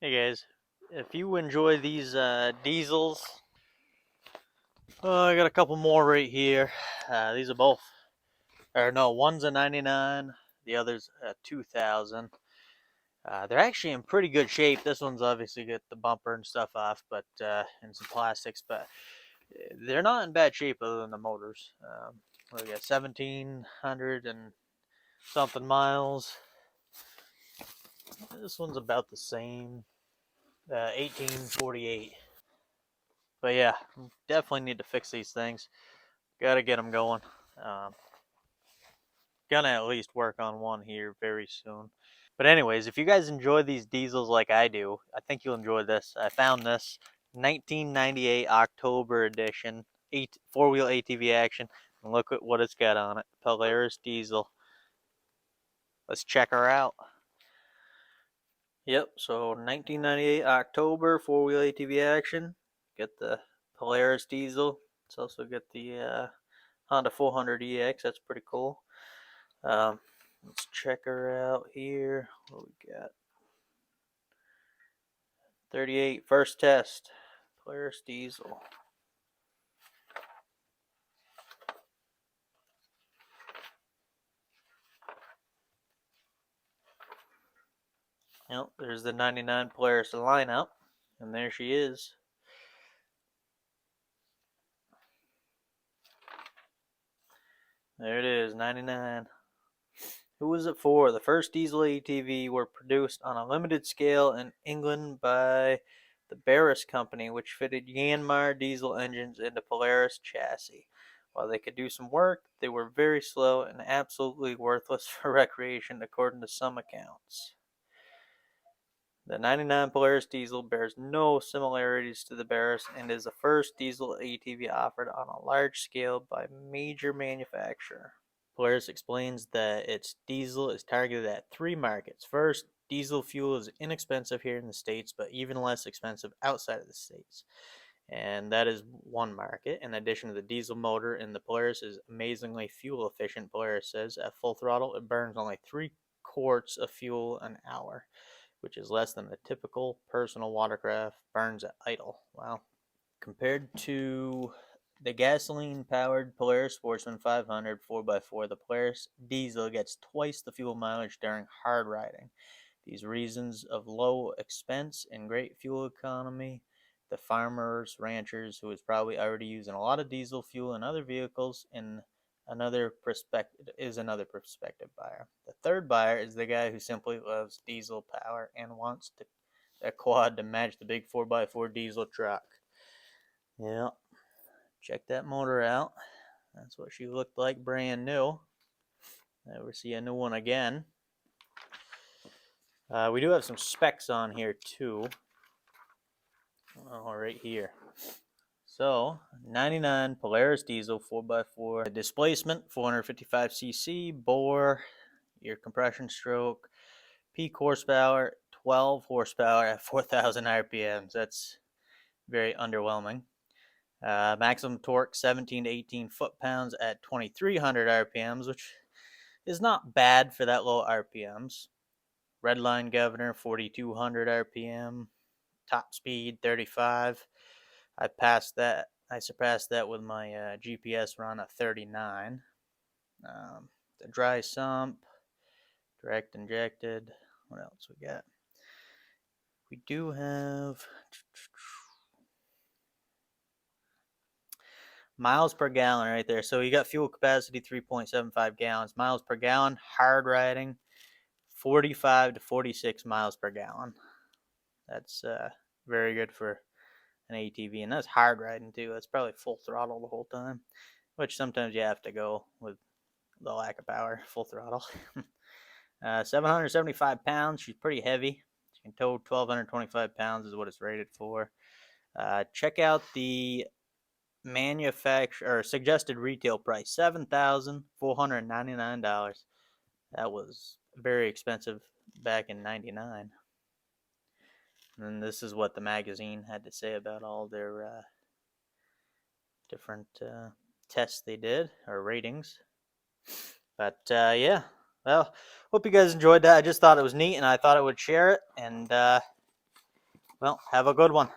Hey guys, if you enjoy these diesels, I got a couple more right here. These are both, or no, one's a 99, the other's a 2000. They're actually in pretty good shape. This one's obviously got the bumper and stuff off, but and some plastics, but they're not in bad shape other than the motors. We got 1700 and something miles. This one's about the same, 1848. But yeah, definitely need to fix these things. Gotta get them going. Um, Gonna at least work on one here very soon. But anyways, if you guys enjoy these diesels like I do, I think you'll enjoy this. I found this 1998 October edition four-wheel ATV action, and look at what it's got on it. Polaris Diesel. Let's check her out. Yep, so 1998 October four-wheel ATV action. Get the Polaris Diesel. It's also got the Honda 400EX. That's pretty cool. Let's check her out here. What we got? 38 first test. Polaris Diesel. Yep, there's the 99 Polaris lineup, and there she is. There it is, 99. Who was it for? The first diesel ATV were produced on a limited scale in England by the Polaris company, which fitted Yanmar diesel engines into Polaris chassis. While they could do some work, they were very slow and absolutely worthless for recreation, according to some accounts. The 99 Polaris Diesel bears no similarities to the Polaris and is the first diesel ATV offered on a large scale by a major manufacturer. Polaris explains that its diesel is targeted at three markets. First, diesel fuel is inexpensive here in the States, but even less expensive outside of the States. And that is one market. In addition to the diesel motor in the Polaris is amazingly fuel efficient, Polaris says. At full throttle, it burns only 3 quarts of fuel an hour, which is less than a typical personal watercraft burns at idle. Wow. Compared to the gasoline-powered Polaris Sportsman 500 4x4, the Polaris Diesel gets twice the fuel mileage during hard riding. These reasons of low expense and great fuel economy, the farmers, ranchers, who is probably already using a lot of diesel fuel in other vehicles, another prospective buyer. The third buyer is the guy who simply loves diesel power and wants a quad to match the big 4x4 diesel truck. Yeah, check that motor out. That's what she looked like brand new. Never see a new one again. We do have some specs on here too. Oh, right here. So, 99 Polaris Diesel 4x4. Displacement, 455cc. Bore, your compression stroke. Peak horsepower, 12 horsepower at 4,000 RPMs. That's very underwhelming. Maximum torque, 17 to 18 foot-pounds at 2,300 RPMs, which is not bad for that low RPMs. Redline governor, 4,200 RPM. Top speed, 35. I surpassed that with my GPS run at 39. The dry sump, direct injected. What else we got? We do have miles per gallon right there. So you got fuel capacity 3.75 gallons. Miles per gallon, hard riding, 45 to 46 miles per gallon. That's very good for an ATV, and that's hard riding too. That's probably full throttle the whole time, which sometimes you have to go with the lack of power, full throttle. 775 pounds. She's pretty heavy. She can tow 1,225 pounds is what it's rated for. Check out the suggested retail price, $7,499. That was very expensive back in '99. And this is what the magazine had to say about all their different tests they did, or ratings. But yeah, well, hope you guys enjoyed that. I just thought it was neat, and I thought I would share it. And Well, have a good one.